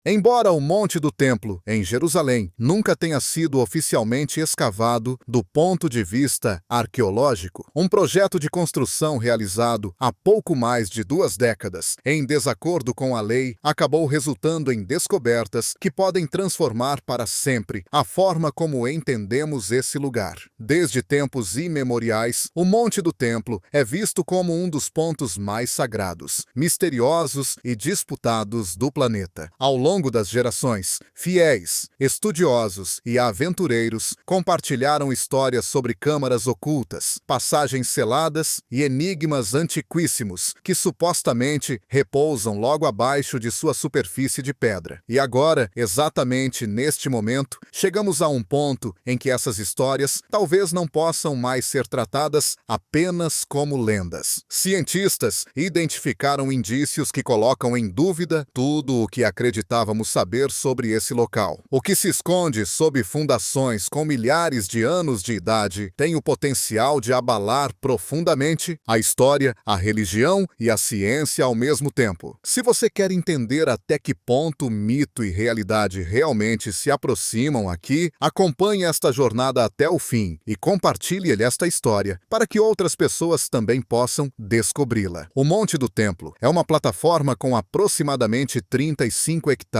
Embora o Monte do Templo, em Jerusalém, nunca tenha sido oficialmente escavado do ponto de vista arqueológico, um projeto de construção realizado há pouco mais de 2 décadas, em desacordo com a lei, acabou resultando em descobertas que podem transformar para sempre a forma como entendemos esse lugar. Desde tempos imemoriais, o Monte do Templo é visto como um dos pontos mais sagrados, misteriosos e disputados do planeta. Ao longo das gerações, fiéis, estudiosos e aventureiros compartilharam histórias sobre câmaras ocultas, passagens seladas e enigmas antiquíssimos que supostamente repousam logo abaixo de sua superfície de pedra. E agora, exatamente neste momento, chegamos a um ponto em que essas histórias talvez não possam mais ser tratadas apenas como lendas. Cientistas identificaram indícios que colocam em dúvida tudo o que acreditávamos saber sobre esse local. O que se esconde sob fundações com milhares de anos de idade tem o potencial de abalar profundamente a história, a religião e a ciência ao mesmo tempo. Se você quer entender até que ponto mito e realidade realmente se aproximam aqui, acompanhe esta jornada até o fim e compartilhe esta história para que outras pessoas também possam descobri-la. O Monte do Templo é uma plataforma com aproximadamente 35 hectares,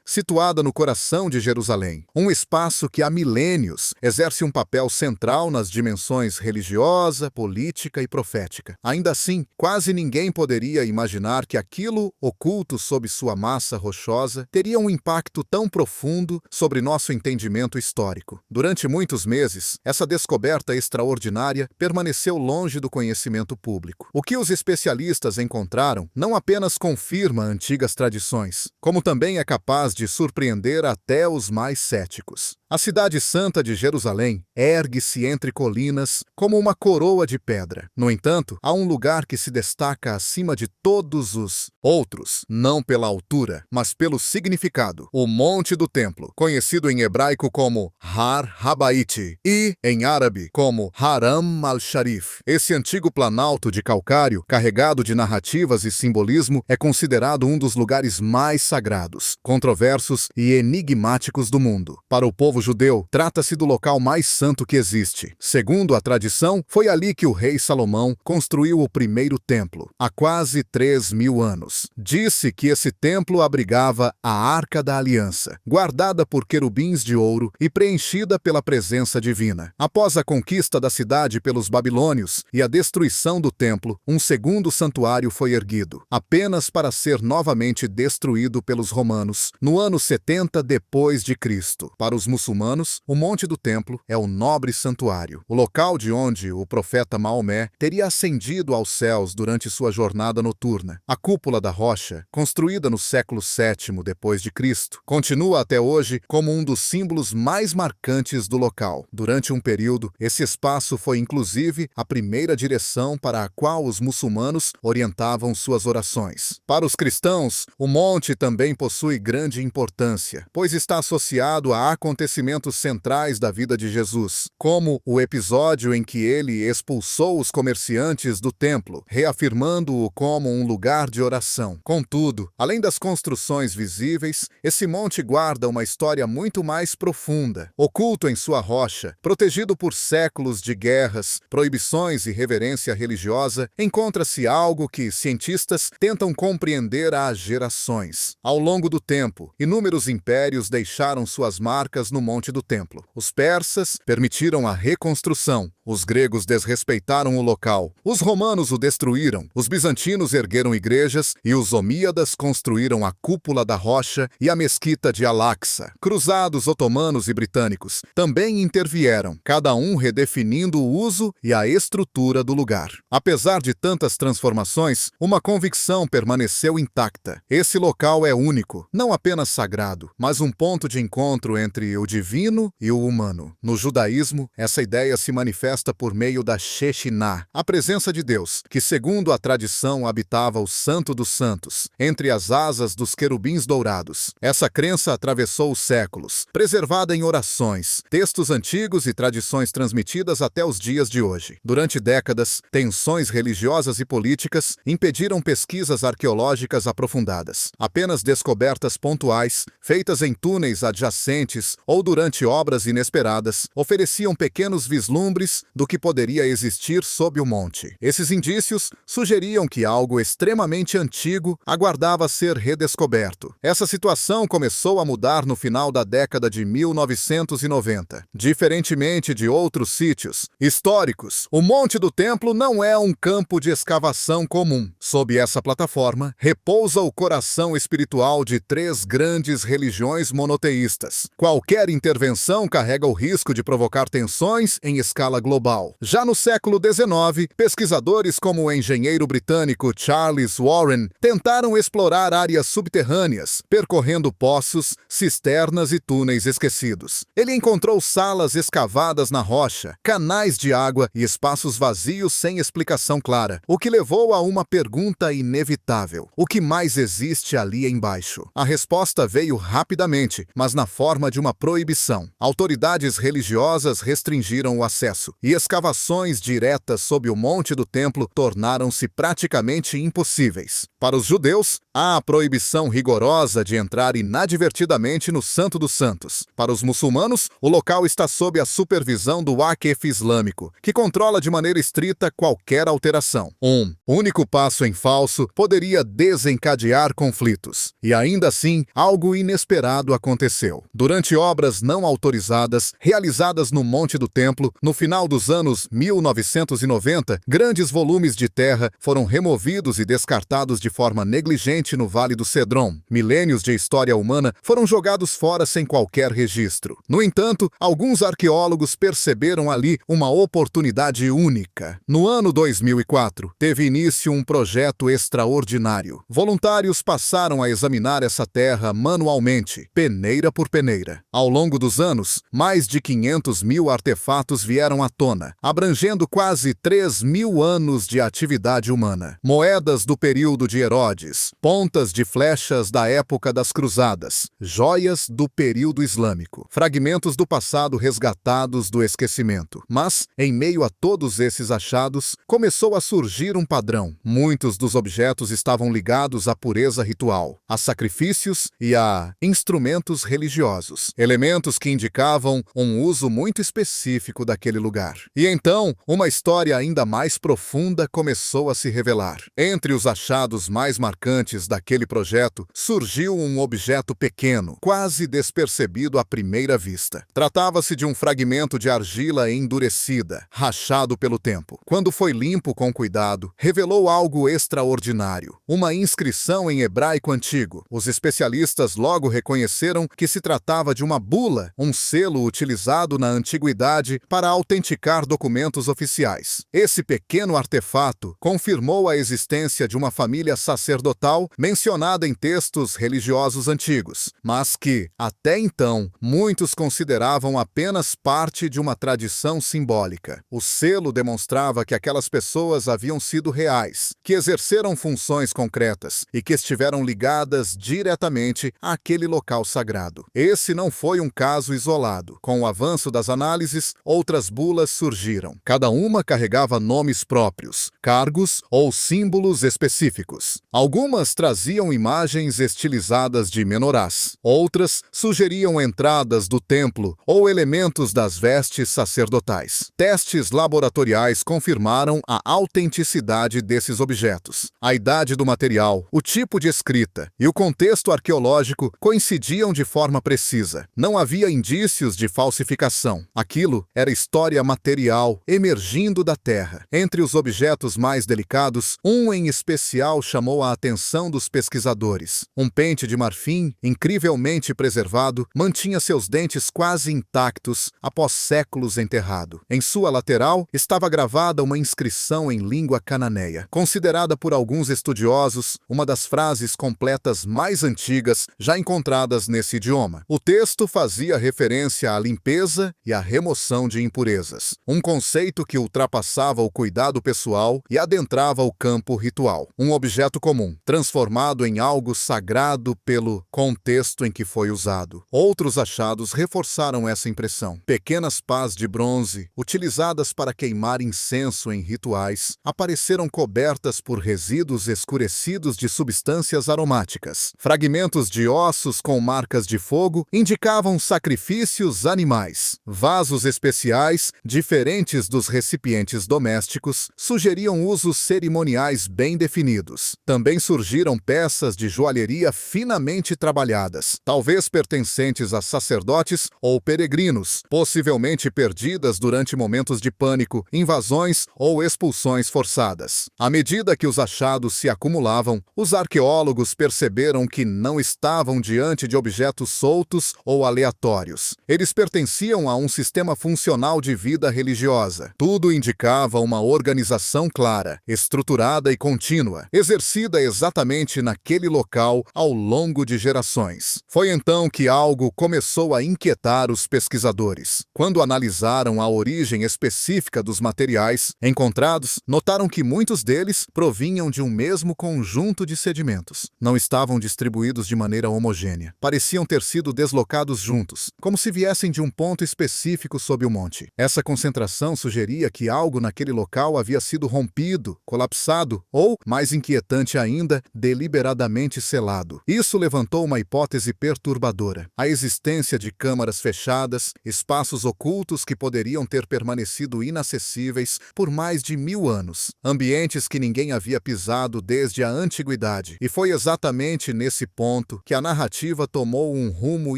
situada no coração de Jerusalém. Um espaço que há milênios exerce um papel central nas dimensões religiosa, política e profética. Ainda assim, quase ninguém poderia imaginar que aquilo oculto sob sua massa rochosa teria um impacto tão profundo sobre nosso entendimento histórico. Durante muitos meses, essa descoberta extraordinária permaneceu longe do conhecimento público. O que os especialistas encontraram não apenas confirma antigas tradições, como também é capaz de surpreender até os mais céticos. A cidade santa de Jerusalém ergue-se entre colinas como uma coroa de pedra. No entanto, há um lugar que se destaca acima de todos os outros, não pela altura, mas pelo significado: o Monte do Templo, conhecido em hebraico como Har Habayit e, em árabe, como Haram al-Sharif. Esse antigo planalto de calcário, carregado de narrativas e simbolismo, é considerado um dos lugares mais sagrados, controversos e enigmáticos do mundo. Para o povo judeu, trata-se do local mais santo que existe. Segundo a tradição, foi ali que o rei Salomão construiu o primeiro templo, há quase 3.000 anos. Disse que esse templo abrigava a Arca da Aliança, guardada por querubins de ouro e preenchida pela presença divina. Após a conquista da cidade pelos babilônios e a destruição do templo, um segundo santuário foi erguido, apenas para ser novamente destruído pelos romanos no ano 70 depois de Cristo. Para os muçulmanos, o Monte do Templo é o nobre santuário, o local de onde o profeta Maomé teria ascendido aos céus durante sua jornada noturna. A cúpula da rocha, construída no século VII depois de Cristo, continua até hoje como um dos símbolos mais marcantes do local. Durante um período, esse espaço foi inclusive a primeira direção para a qual os muçulmanos orientavam suas orações. Para os cristãos, o monte também possui grande importância, pois está associado a acontecimentos centrais da vida de Jesus, como o episódio em que ele expulsou os comerciantes do templo, reafirmando-o como um lugar de oração. Contudo, além das construções visíveis, esse monte guarda uma história muito mais profunda. Oculto em sua rocha, protegido por séculos de guerras, proibições e reverência religiosa, encontra-se algo que cientistas tentam compreender há gerações. Ao longo do tempo, inúmeros impérios deixaram suas marcas no Monte do Templo. Os persas permitiram a reconstrução, os gregos desrespeitaram o local, os romanos o destruíram, os bizantinos ergueram igrejas e os omíadas construíram a cúpula da rocha e a mesquita de Al-Aqsa. Cruzados otomanos e britânicos também intervieram, cada um redefinindo o uso e a estrutura do lugar. Apesar de tantas transformações, uma convicção permaneceu intacta. Esse local é único, não apenas sagrado, mas um ponto de encontro entre o divino e o humano. No judaísmo, essa ideia se manifesta por meio da Shekhinah, a presença de Deus, que segundo a tradição habitava o Santo dos Santos, entre as asas dos querubins dourados. Essa crença atravessou os séculos, preservada em orações, textos antigos e tradições transmitidas até os dias de hoje. Durante décadas, tensões religiosas e políticas impediram pesquisas arqueológicas aprofundadas. Apenas descobertas pontuais, feitas em túneis adjacentes ou durante obras inesperadas, ofereciam pequenos vislumbres do que poderia existir sob o monte. Esses indícios sugeriam que algo extremamente antigo aguardava ser redescoberto. Essa situação começou a mudar no final da década de 1990. Diferentemente de outros sítios históricos, o Monte do Templo não é um campo de escavação comum. Sob essa plataforma, repousa o coração espiritual de 3 grandes religiões monoteístas. Qualquer intervenção carrega o risco de provocar tensões em escala global. Já no século XIX, pesquisadores como o engenheiro britânico Charles Warren tentaram explorar áreas subterrâneas, percorrendo poços, cisternas e túneis esquecidos. Ele encontrou salas escavadas na rocha, canais de água e espaços vazios sem explicação clara, o que levou a uma pergunta inevitável: o que mais existe ali embaixo? A resposta veio rapidamente, mas na forma de uma proibição. Autoridades religiosas restringiram o acesso, e escavações diretas sob o Monte do Templo tornaram-se praticamente impossíveis. Para os judeus, há a proibição rigorosa de entrar inadvertidamente no Santo dos Santos. Para os muçulmanos, o local está sob a supervisão do Waqf Islâmico, que controla de maneira estrita qualquer alteração. Um único passo em falso poderia desencadear conflitos. E ainda assim, algo inesperado aconteceu. Durante obras não autorizadas, realizadas no Monte do Templo, no final dos anos 1990, grandes volumes de terra foram removidos e descartados de forma negligente no Vale do Cedron. Milênios de história humana foram jogados fora sem qualquer registro. No entanto, alguns arqueólogos perceberam ali uma oportunidade única. No ano 2004, teve início um projeto extraordinário. Voluntários passaram a examinar essa terra manualmente, peneira por peneira. Ao longo dos anos, mais de 500.000 artefatos vieram à tona, abrangendo quase 3.000 anos de atividade humana. Moedas do período de Herodes, pontas de flechas da época das Cruzadas, joias do período islâmico, fragmentos do passado resgatados do esquecimento. Mas, em meio a todos esses achados, começou a surgir um padrão. Muitos dos objetos estavam ligados à pureza ritual, a sacrifícios e a instrumentos religiosos, elementos que indicavam um uso muito específico daquele lugar. E então, uma história ainda mais profunda começou a se revelar. Entre os achados mais marcantes daquele projeto, surgiu um objeto pequeno, quase despercebido à primeira vista. Tratava-se de um fragmento de argila endurecida, rachado pelo tempo. Quando foi limpo com cuidado, revelou algo extraordinário: uma inscrição em hebraico antigo. Os especialistas logo reconheceram que se tratava de uma bula, um selo utilizado na antiguidade para autenticar documentos oficiais. Esse pequeno artefato confirmou a existência de uma família sacerdotal mencionada em textos religiosos antigos, mas que, até então, muitos consideravam apenas parte de uma tradição simbólica. O selo demonstrava que aquelas pessoas haviam sido reais, que exerceram funções concretas e que estiveram ligadas diretamente àquele local sagrado. Esse não foi um caso isolado. Com o avanço das análises, outras bulas surgiram. Cada uma carregava nomes próprios, cargos ou símbolos específicos. Algumas traziam imagens estilizadas de menorás. Outras sugeriam entradas do templo ou elementos das vestes sacerdotais. Testes laboratoriais confirmaram a autenticidade desses objetos. A idade do material, o tipo de escrita e o contexto arqueológico coincidiam de forma precisa. Não havia indícios de falsificação. Aquilo era história material emergindo da terra. Entre os objetos mais delicados, um em especial chamou a atenção atenção dos pesquisadores. Um pente de marfim, incrivelmente preservado, mantinha seus dentes quase intactos após séculos enterrado. Em sua lateral estava gravada uma inscrição em língua cananeia, considerada por alguns estudiosos uma das frases completas mais antigas já encontradas nesse idioma. O texto fazia referência à limpeza e à remoção de impurezas, um conceito que ultrapassava o cuidado pessoal e adentrava o campo ritual. Um objeto comum, transformado em algo sagrado pelo contexto em que foi usado. Outros achados reforçaram essa impressão. Pequenas pás de bronze, utilizadas para queimar incenso em rituais, apareceram cobertas por resíduos escurecidos de substâncias aromáticas. Fragmentos de ossos com marcas de fogo indicavam sacrifícios animais. Vasos especiais, diferentes dos recipientes domésticos, sugeriam usos cerimoniais bem definidos. Também surgiram peças de joalheria finamente trabalhadas, talvez pertencentes a sacerdotes ou peregrinos, possivelmente perdidas durante momentos de pânico, invasões ou expulsões forçadas. À medida que os achados se acumulavam, os arqueólogos perceberam que não estavam diante de objetos soltos ou aleatórios. Eles pertenciam a um sistema funcional de vida religiosa. Tudo indicava uma organização clara, estruturada e contínua, exercida exatamente naquele local ao longo de gerações. Foi então que algo começou a inquietar os pesquisadores. Quando analisaram a origem específica dos materiais encontrados, notaram que muitos deles provinham de um mesmo conjunto de sedimentos. Não estavam distribuídos de maneira homogênea. Pareciam ter sido deslocados juntos, como se viessem de um ponto específico sob o monte. Essa concentração sugeria que algo naquele local havia sido rompido, colapsado ou, mais inquietante ainda, deliberadamente selado. Isso levantou uma hipótese perturbadora: a existência de câmaras fechadas, espaços ocultos que poderiam ter permanecido inacessíveis por mais de 1000 anos, ambientes que ninguém havia pisado desde a antiguidade. E foi exatamente nesse ponto que a narrativa tomou um rumo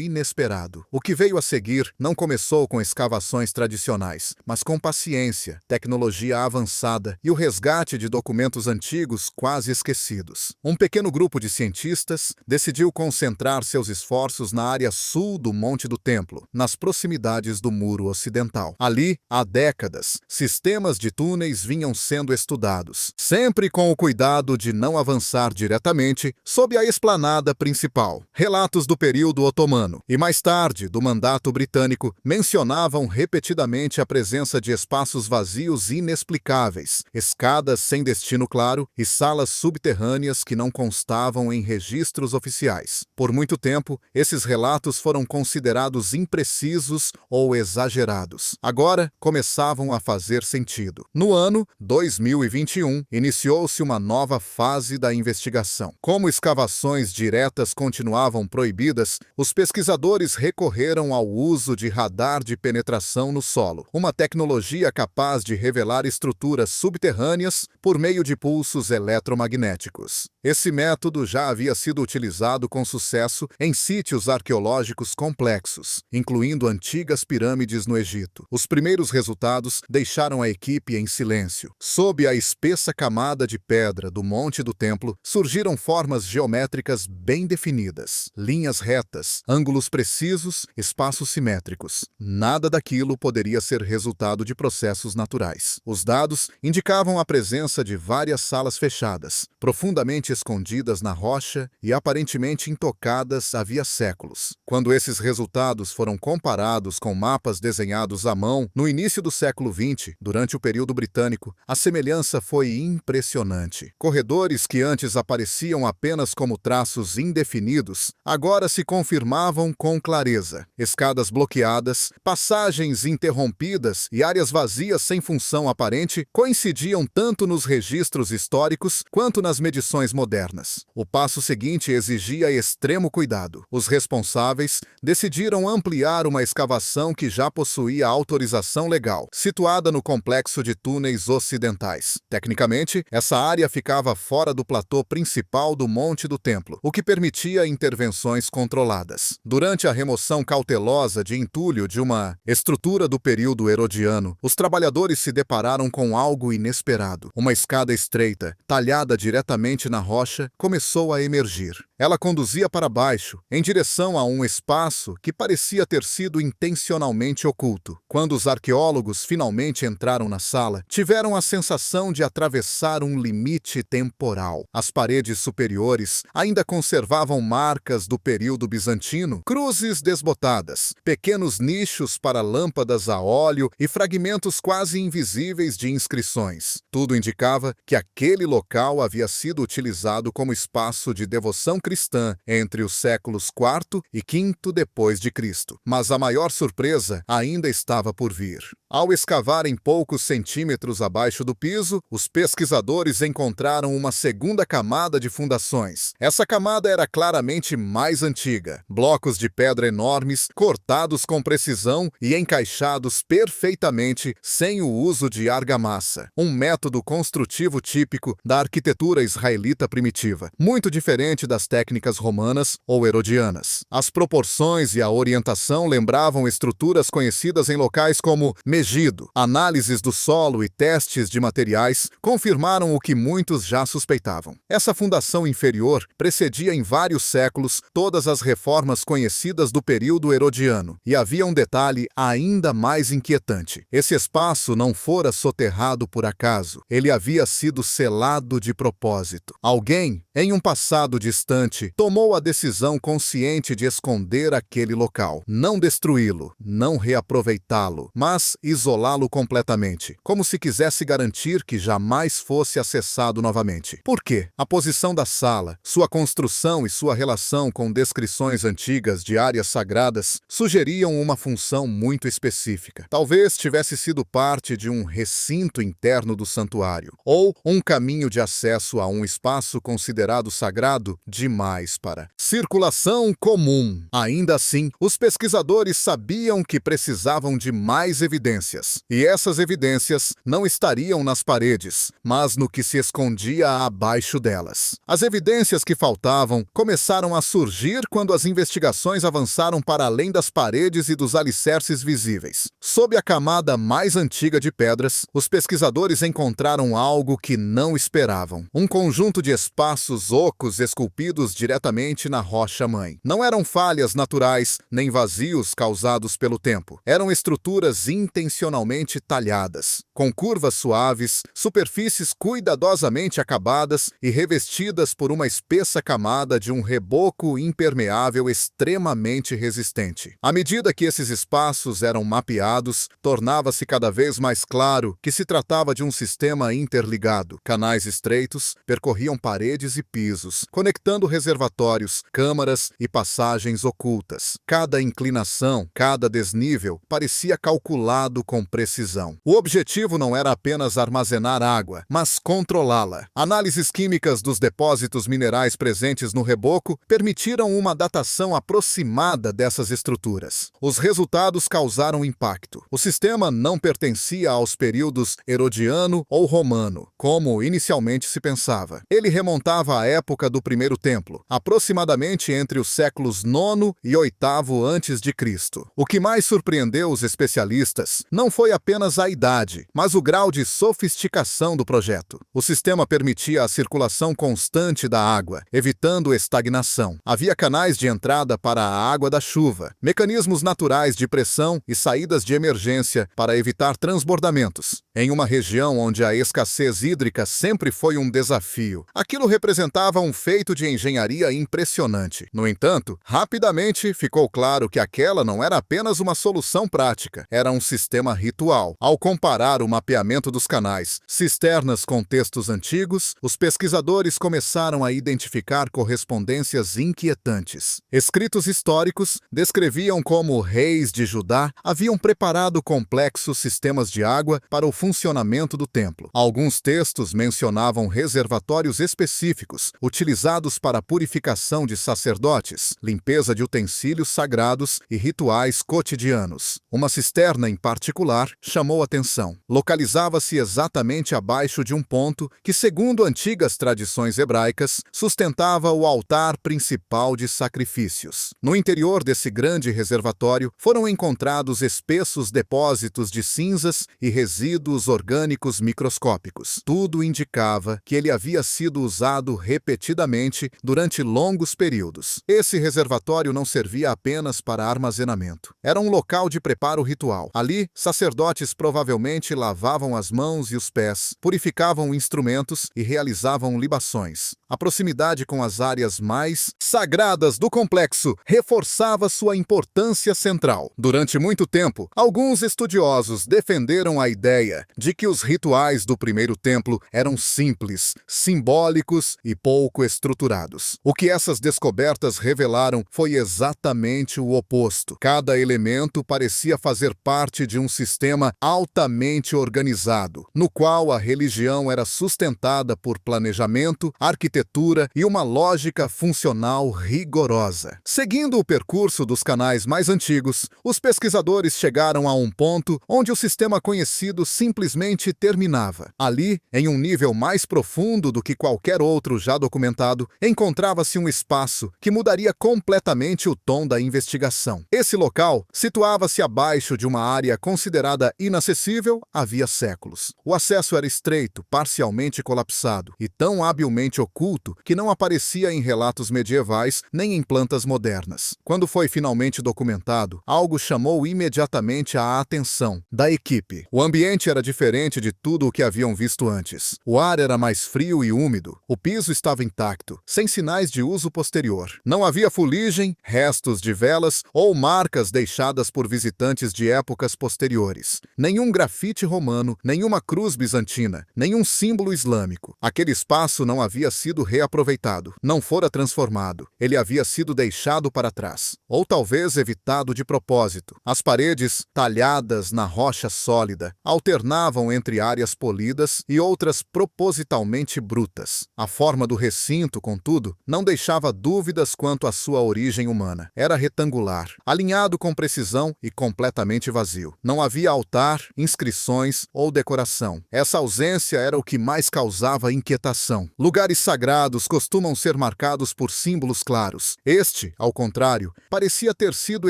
inesperado. O que veio a seguir não começou com escavações tradicionais, mas com paciência, tecnologia avançada e o resgate de documentos antigos quase esquecidos. Um pequeno grupo de cientistas decidiu concentrar seus esforços na área sul do Monte do Templo, nas proximidades do Muro Ocidental. Ali, há décadas, sistemas de túneis vinham sendo estudados, sempre com o cuidado de não avançar diretamente sob a esplanada principal. Relatos do período otomano e, mais tarde, do mandato britânico mencionavam repetidamente a presença de espaços vazios inexplicáveis, escadas sem destino claro e salas subterrâneas que não constavam em registros oficiais. Por muito tempo, esses relatos foram considerados imprecisos ou exagerados. Agora, começavam a fazer sentido. No ano 2021, iniciou-se uma nova fase da investigação. Como escavações diretas continuavam proibidas, os pesquisadores recorreram ao uso de radar de penetração no solo, uma tecnologia capaz de revelar estruturas subterrâneas por meio de pulsos eletromagnéticos. Esse método já havia sido utilizado com sucesso em sítios arqueológicos complexos, incluindo antigas pirâmides no Egito. Os primeiros resultados deixaram a equipe em silêncio. Sob a espessa camada de pedra do Monte do Templo, surgiram formas geométricas bem definidas, linhas retas, ângulos precisos, espaços simétricos. Nada daquilo poderia ser resultado de processos naturais. Os dados indicavam a presença de várias salas fechadas, profundamente escondidas na rocha e aparentemente intocadas havia séculos. Quando esses resultados foram comparados com mapas desenhados à mão no início do século XX, durante o período britânico, a semelhança foi impressionante. Corredores que antes apareciam apenas como traços indefinidos, agora se confirmavam com clareza. Escadas bloqueadas, passagens interrompidas e áreas vazias sem função aparente coincidiam tanto nos registros históricos quanto nas medições modernas. O passo seguinte exigia extremo cuidado. Os responsáveis decidiram ampliar uma escavação que já possuía autorização legal, situada no complexo de túneis ocidentais. Tecnicamente, essa área ficava fora do platô principal do Monte do Templo, o que permitia intervenções controladas. Durante a remoção cautelosa de entulho de uma estrutura do período herodiano, os trabalhadores se depararam com algo inesperado. Uma escada estreita, talhada diretamente na rocha rocha começou a emergir. Ela conduzia para baixo, em direção a um espaço que parecia ter sido intencionalmente oculto. Quando os arqueólogos finalmente entraram na sala, tiveram a sensação de atravessar um limite temporal. As paredes superiores ainda conservavam marcas do período bizantino, cruzes desbotadas, pequenos nichos para lâmpadas a óleo e fragmentos quase invisíveis de inscrições. Tudo indicava que aquele local havia sido utilizado como espaço de devoção cristã entre os séculos IV e V depois de Cristo. Mas a maior surpresa ainda estava por vir. Ao escavarem poucos centímetros abaixo do piso, os pesquisadores encontraram uma segunda camada de fundações. Essa camada era claramente mais antiga. Blocos de pedra enormes, cortados com precisão e encaixados perfeitamente sem o uso de argamassa. Um método construtivo típico da arquitetura israelita primitiva, muito diferente das técnicas romanas ou herodianas. As proporções e a orientação lembravam estruturas conhecidas em locais como Megido. Análises do solo e testes de materiais confirmaram o que muitos já suspeitavam. Essa fundação inferior precedia em vários séculos todas as reformas conhecidas do período herodiano. E havia um detalhe ainda mais inquietante. Esse espaço não fora soterrado por acaso. Ele havia sido selado de propósito. Alguém, em um passado distante, tomou a decisão consciente de esconder aquele local. Não destruí-lo, não reaproveitá-lo, mas isolá-lo completamente, como se quisesse garantir que jamais fosse acessado novamente. Por quê? A posição da sala, sua construção e sua relação com descrições antigas de áreas sagradas sugeriam uma função muito específica. Talvez tivesse sido parte de um recinto interno do santuário, ou um caminho de acesso a um espaço considerado sagrado demais para circulação comum. Ainda assim, os pesquisadores sabiam que precisavam de mais evidências. E essas evidências não estariam nas paredes, mas no que se escondia abaixo delas. As evidências que faltavam começaram a surgir quando as investigações avançaram para além das paredes e dos alicerces visíveis. Sob a camada mais antiga de pedras, os pesquisadores encontraram algo que não esperavam. Um conjunto de espaços ocos esculpidos diretamente na rocha-mãe. Não eram falhas naturais, nem vazios causados pelo tempo. Eram estruturas intencionalmente talhadas, com curvas suaves, superfícies cuidadosamente acabadas e revestidas por uma espessa camada de um reboco impermeável extremamente resistente. À medida que esses espaços eram mapeados, tornava-se cada vez mais claro que se tratava de um sistema interligado. Canais estreitos percorriam paredes e pisos, conectando reservatórios, câmaras e passagens ocultas. Cada inclinação, cada desnível parecia calculado com precisão. O objetivo não era apenas armazenar água, mas controlá-la. Análises químicas dos depósitos minerais presentes no reboco permitiram uma datação aproximada dessas estruturas. Os resultados causaram impacto. O sistema não pertencia aos períodos herodiano ou romano, como inicialmente se pensava. Ele remontava à época do Primeiro Templo, aproximadamente entre os séculos IX e VIII a.C. O que mais surpreendeu os especialistas não foi apenas a idade, mas o grau de sofisticação do projeto. O sistema permitia a circulação constante da água, evitando estagnação. Havia canais de entrada para a água da chuva, mecanismos naturais de pressão e saídas de emergência para evitar transbordamentos. Em uma região onde a escassez hídrica sempre foi um desafio, aquilo representava um feito de engenharia impressionante. No entanto, rapidamente ficou claro que aquela não era apenas uma solução prática, era um sistema ritual. Ao comparar o mapeamento dos canais, cisternas com textos antigos, os pesquisadores começaram a identificar correspondências inquietantes. Escritos históricos descreviam como reis de Judá haviam preparado complexos sistemas de água para o funcionamento do templo. Alguns textos mencionavam reservatórios específicos, utilizados para a purificação de sacerdotes, limpeza de utensílios sagrados e rituais cotidianos. Uma cisterna, em particular, chamou atenção. Localizava-se exatamente abaixo de um ponto que, segundo antigas tradições hebraicas, sustentava o altar principal de sacrifícios. No interior desse grande reservatório foram encontrados espessos depósitos de cinzas e resíduos orgânicos microscópicos. Tudo indicava que ele havia sido usado repetidamente durante longos períodos. Esse reservatório não servia apenas para armazenamento. Era um local de preparo ritual. Ali, sacerdotes provavelmente lavavam as mãos e os pés, purificavam instrumentos e realizavam libações. A proximidade com as áreas mais sagradas do complexo reforçava sua importância central. Durante muito tempo, alguns estudiosos defenderam a ideia de que os rituais do primeiro templo eram simples, simbólicos e pouco estruturados. O que essas descobertas revelaram foi exatamente o oposto. Cada elemento parecia fazer parte de um sistema altamente organizado, no qual a religião era sustentada por planejamento, arquitetura e uma lógica funcional rigorosa. Seguindo o percurso dos canais mais antigos, os pesquisadores chegaram a um ponto onde o sistema conhecido simplesmente terminava. Ali, em um nível mais profundo do que qualquer outro já documentado, encontrava-se um espaço que mudaria completamente o tom da investigação. Esse local situava-se abaixo de uma área considerada inacessível havia séculos. O acesso era estreito, parcialmente colapsado e tão habilmente oculto que não aparecia em relatos medievais nem em plantas modernas. Quando foi finalmente documentado, algo chamou imediatamente a atenção da equipe. O ambiente era diferente de tudo o que haviam visto antes. O ar era mais frio e úmido. O piso estava intacto, sem sinais de uso posterior. Não havia fuligem, restos de velas ou marcas deixadas por visitantes de épocas posteriores. Nenhum grafite romano, nenhuma cruz bizantina, nenhum símbolo islâmico. Aquele espaço não havia sido reaproveitado, não fora transformado. Ele havia sido deixado para trás, ou talvez evitado de propósito. As paredes, talhadas na rocha sólida, alternavam entre áreas polidas e outras propositalmente brutas. A forma do recinto, contudo, não deixava dúvidas quanto à sua origem humana. Era retangular, alinhado com precisão e completamente vazio. Não havia altar, inscrições ou decoração. Essa ausência era o que mais causava inquietação. Lugares sagrados costumam ser marcados por símbolos claros. Este, ao contrário, parecia ter sido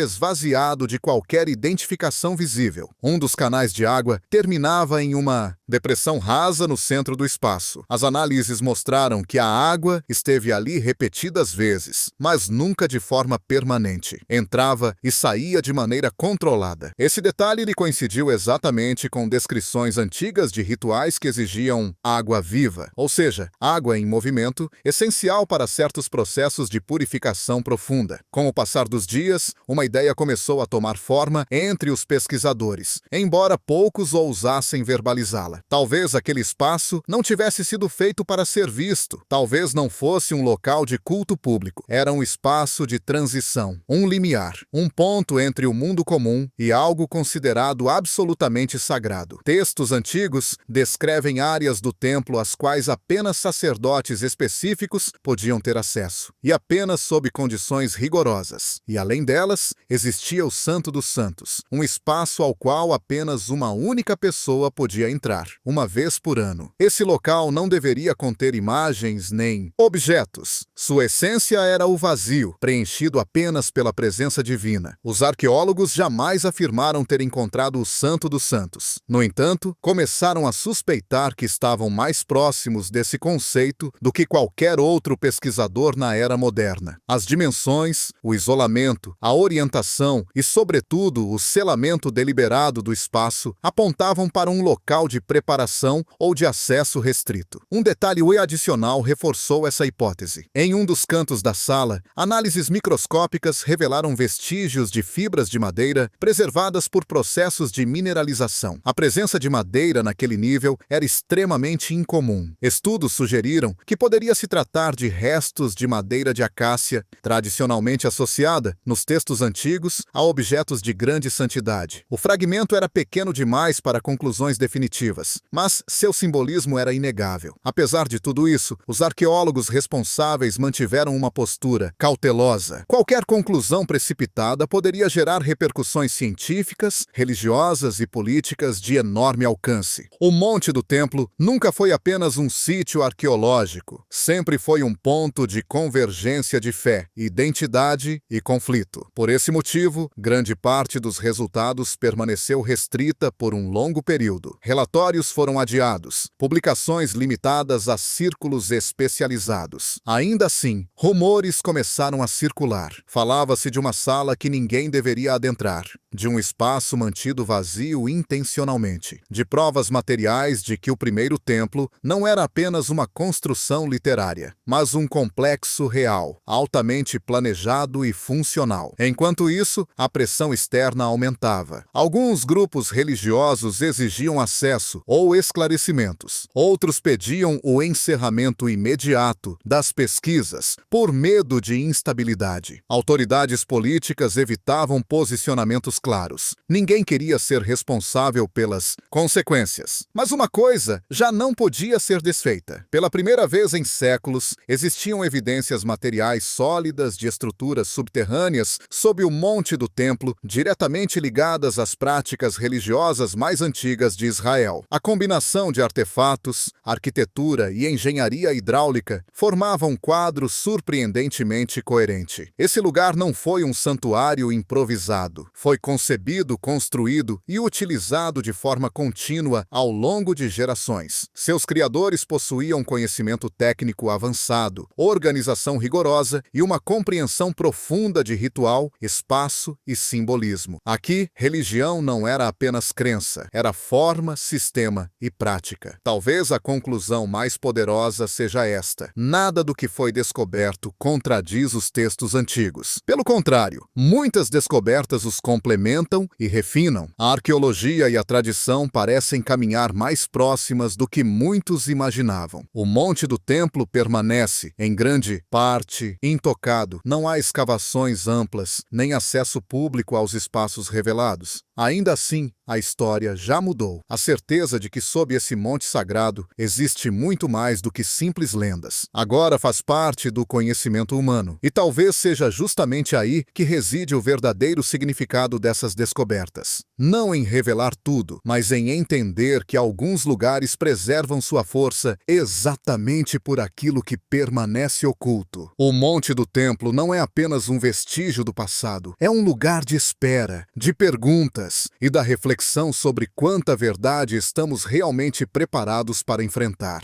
esvaziado de qualquer identificação visível. Um dos canais de água terminava em uma depressão rasa no centro do espaço. As análises mostraram que a água esteve ali repetidas vezes, mas nunca de forma permanente. Entrava e saía de maneira controlada. Esse detalhe lhe coincidiu exatamente com descrições antigas de rituais que exigiam água viva, ou seja, água em movimento, essencial para certos processos de purificação profunda. Com o passar dos dias, uma ideia começou a tomar forma entre os pesquisadores, embora poucos ousassem verbalizá-la. Talvez aquele espaço não tivesse sido feito para ser visto, talvez não fosse um local de culto público. Era um espaço de transição, um limiar, um ponto entre o mundo comum e algo considerado absolutamente sagrado. Textos antigos descrevem áreas do templo às quais apenas sacerdotes específicos podiam ter acesso, e apenas sob condições rigorosas. E além delas, existia o Santo dos Santos, um espaço ao qual apenas uma única pessoa podia entrar, uma vez por ano. Esse local não deveria conter imagens nem objetos. Sua essência era o vazio, preenchido apenas pela presença divina. Os arqueólogos jamais afirmaram ter encontrado o Santo dos Santos. No entanto, começaram a suspeitar que estavam mais próximos desse conceito do que qualquer outro pesquisador na era moderna. As dimensões, o isolamento, a orientação e, sobretudo, o selamento deliberado do espaço apontavam para um local de preparação ou de acesso restrito. Um detalhe adicional reforçou essa hipótese. Em um dos cantos da sala, análises microscópicas revelaram vestígios de fibras de madeira preservadas por processos de mineralização. A presença de madeira naquele nível era extremamente incomum. Estudos sugeriram que poderia se tratar de restos de madeira de acácia, tradicionalmente associada, nos textos antigos, a objetos de grande santidade. O fragmento era pequeno demais para conclusões definitivas, mas seu simbolismo era inegável. Apesar de tudo isso, os arqueólogos responsáveis mantiveram tiveram uma postura cautelosa. Qualquer conclusão precipitada poderia gerar repercussões científicas, religiosas e políticas de enorme alcance. O Monte do Templo nunca foi apenas um sítio arqueológico. Sempre foi um ponto de convergência de fé, identidade e conflito. Por esse motivo, grande parte dos resultados permaneceu restrita por um longo período. Relatórios foram adiados, publicações limitadas a círculos especializados. Ainda assim, rumores começaram a circular. Falava-se de uma sala que ninguém deveria adentrar, de um espaço mantido vazio intencionalmente, de provas materiais de que o primeiro templo não era apenas uma construção literária, mas um complexo real, altamente planejado e funcional. Enquanto isso, a pressão externa aumentava. Alguns grupos religiosos exigiam acesso ou esclarecimentos. Outros pediam o encerramento imediato das pesquisas por medo de instabilidade. Autoridades políticas evitavam posicionamentos claros. Ninguém queria ser responsável pelas consequências. Mas uma coisa já não podia ser desfeita. Pela primeira vez em séculos, existiam evidências materiais sólidas de estruturas subterrâneas sob o Monte do Templo, diretamente ligadas às práticas religiosas mais antigas de Israel. A combinação de artefatos, arquitetura e engenharia hidráulica formava um quadro surpreendentemente coerente. Esse lugar não foi um santuário improvisado. Foi concebido, construído e utilizado de forma contínua ao longo de gerações. Seus criadores possuíam conhecimento técnico avançado, organização rigorosa e uma compreensão profunda de ritual, espaço e simbolismo. Aqui, religião não era apenas crença, era forma, sistema e prática. Talvez a conclusão mais poderosa seja esta: nada do que foi descoberto contradiz os textos antigos. Pelo contrário, muitas descobertas os complementam e refinam. A arqueologia e a tradição parecem caminhar mais próximas do que muitos imaginavam. O Monte do Templo permanece, em grande parte, intocado. Não há escavações amplas, nem acesso público aos espaços revelados. Ainda assim, a história já mudou. A certeza de que sob esse monte sagrado existe muito mais do que simples lendas. Agora faz parte do conhecimento humano. E talvez seja justamente aí que reside o verdadeiro significado dessas descobertas. Não em revelar tudo, mas em entender que alguns lugares preservam sua força exatamente por aquilo que permanece oculto. O Monte do Templo não é apenas um vestígio do passado. É um lugar de espera, de perguntas e da reflexão sobre quanta verdade estamos realmente preparados para enfrentar.